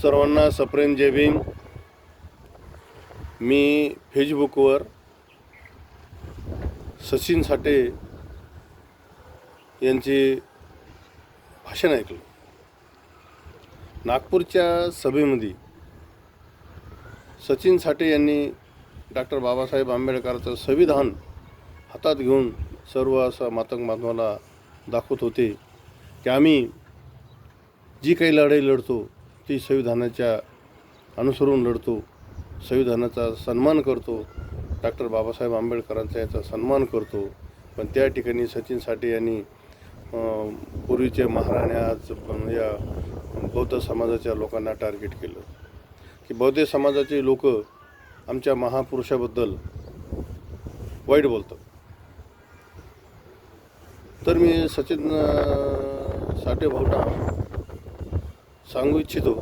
सर्वांना सप्रेम जय भीम. मी फेसबुकवर सचिन साठे यांचे भाषण ऐकलं. नागपूरच्या सभेमध्ये सचिन साठे यांनी डॉक्टर बाबासाहेब आंबेडकरांचं संविधान हातात घेऊन सर्व असं मातंग बांधवाला दाखवत होते की आम्ही जी काही लढाई लढतो ती संविधानाच्या अनुसरून लढतो, संविधानाचा सन्मान करतो, डॉक्टर बाबासाहेब आंबेडकरांचा याचा सन्मान करतो. पण त्या ठिकाणी सचिन साठे यांनी पूर्वीचे महाराणे आज या बौद्ध समाजाच्या लोकांना टार्गेट केलं की बौद्ध समाजाचे लोक आमच्या महापुरुषाबद्दल वाईट बोलतात. तर मी सचिन साठे भाऊंना सांगू इच्छितो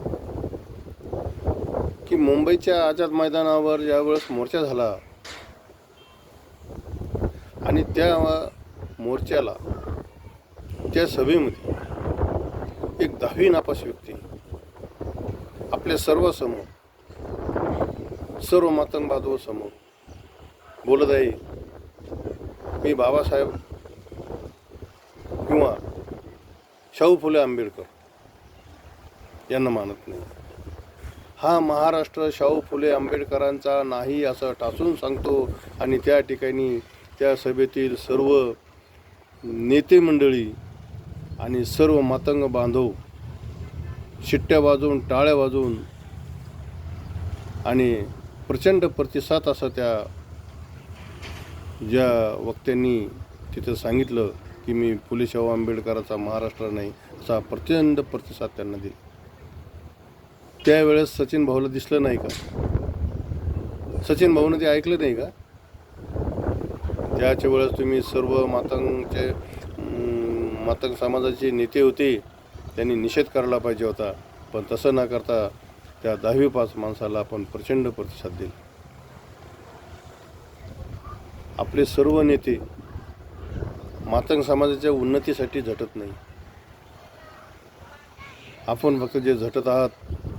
की मुंबईच्या आझाद मैदानावर ज्यावेळेस मोर्चा झाला आणि त्या मोर्चाला त्या सभेमध्ये एक 10वी नापास व्यक्ती आपल्या सर्वांसमोर सर्व मातंग बांधव समोर बोलत आहे मी बाबासाहेब किंवा शाहू फुले आंबेडकर यांना मानत नाही. हा महाराष्ट्र शाहू फुले आंबेडकरांचा नाही असं टाचून सांगतो. आणि त्या ठिकाणी त्या सभेतील सर्व नेते मंडळी आणि सर्व मातंग बांधव शिट्ट्या वाजवून टाळ्या वाजवून आणि प्रचंड प्रतिसाद असा त्या ज्या वक्त्यांनी तिथं सांगितलं की मी फुले शाहू आंबेडकरांचा महाराष्ट्र नाही असा प्रचंड प्रतिसाद त्यांना दिला. त्यावेळेस सचिन भाऊला दिसलं नाही का? सचिन भाऊनं ते ऐकलं नाही का? त्याच्या वेळेस तुम्ही सर्व मातंग समाजाचे नेते होते, त्यांनी निषेध करायला पाहिजे होता. पण तसं न करता त्या 10वी पास माणसाला आपण प्रचंड प्रतिसाद दिला. आपले सर्व नेते मातंग समाजाच्या उन्नतीसाठी झटत नाही. आपण फक्त जे झटत आहात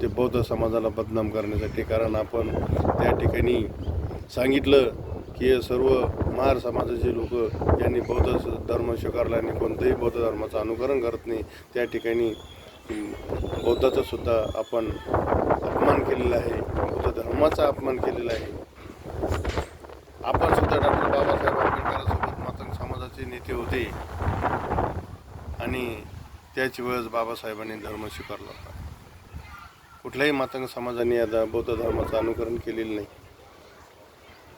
ते बौद्ध समाजाला बदनाम करण्यासाठी. कारण आपण त्या ठिकाणी सांगितलं की हे सर्व महार समाजाचे लोक यांनी बौद्ध धर्म स्वीकारला आणि कोणत्याही बौद्ध धर्माचं अनुकरण करत नाही. त्या ठिकाणी बौद्धाचा सुद्धा आपण अपमान केलेला आहे, बौद्ध धर्माचा अपमान केलेला आहे. आपण सुद्धा डॉक्टर बाबासाहेब आंबेडकरांसोबत मातंग समाजाचे नेते होते आणि त्याच वेळेस बाबासाहेबांनी धर्म स्वीकारला होता. कुठल्याही मातंग समाजाने आता बौद्ध धर्माचं अनुकरण केलेलं नाही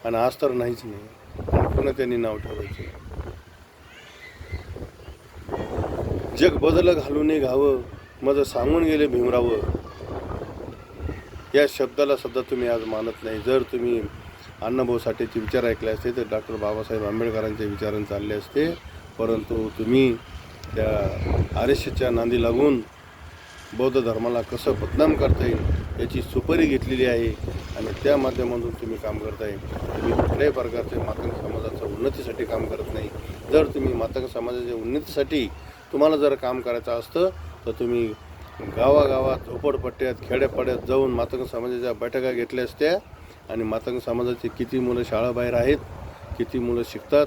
आणि आज तर नाहीच नाही. आणि पुन्हा त्यांनी नाव ठेवायचं. जग बदल घालून घावं मज सांगून गेले भीमराव या शब्दाला सुद्धा तुम्ही आज मानत नाही. जर तुम्ही अण्णाभाऊ साठेचे विचार ऐकले असते तर डॉक्टर बाबासाहेब आंबेडकरांच्या विचारांनी चालले असते. परंतु तुम्ही त्या RSSच्या नांदी लागून बौद्ध धर्माला कसं बदनाम करता येईल याची सुपारी घेतलेली आहे आणि त्या माध्यमातून तुम्ही काम करताय. तुम्ही कुठल्याही प्रकारचे मातंग समाजाच्या उन्नतीसाठी काम करत नाही. जर तुम्ही मातंग समाजाच्या उन्नतीसाठी तुम्हाला जर काम करायचं असतं तर तुम्ही गावागावात झोपडपट्ट्यात खेड्यापाड्यात जाऊन मातंग समाजाच्या बैठका घेतल्या असत्या आणि मातंग समाजाचे किती मुलं शाळाबाहेर आहेत, किती मुलं शिकतात,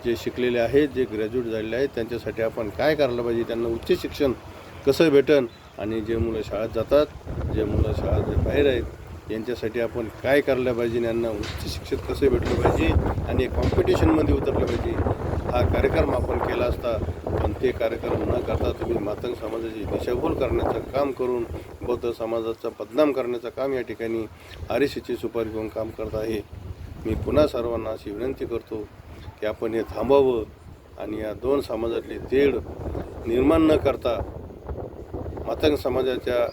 जे शिकलेले आहेत, जे ग्रॅज्युएट झालेले आहेत त्यांच्यासाठी आपण काय करायला पाहिजे, त्यांना उच्च शिक्षण कसं भेटन आणि जे मुलं शाळेत जातात, जे मुलं शाळेत बाहेर आहेत यांच्यासाठी आपण काय करायला पाहिजे, यांना उच्च शिक्षण कसे भेटलं पाहिजे आणि कॉम्पिटिशनमध्ये उतरलं पाहिजे. हा कार्यक्रम आपण केला असता. पण ते कार्यक्रम न करता तुम्ही मातंग समाजाची दिशाभूल करण्याचं काम करून बौद्ध समाजाचा बदनाम करण्याचं काम या ठिकाणी RSSची सुपारी घेऊन काम करत आहे. मी पुन्हा सर्वांना अशी विनंती करतो की आपण हे थांबावं आणि या दोन समाजातले तेढ निर्माण न करता मातंग समाजाच्या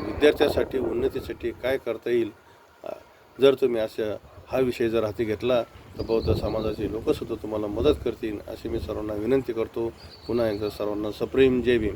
विद्यार्थ्यासाठी उन्नतीसाठी काय करता येईल जर तुम्ही अशा हा विषय जर हाती घेतला तर बौद्ध समाजाचे लोकसुद्धा तुम्हाला मदत करतील अशी मी सर्वांना विनंती करतो. पुन्हा एकदा सर्वांना सप्रेम जय भीम.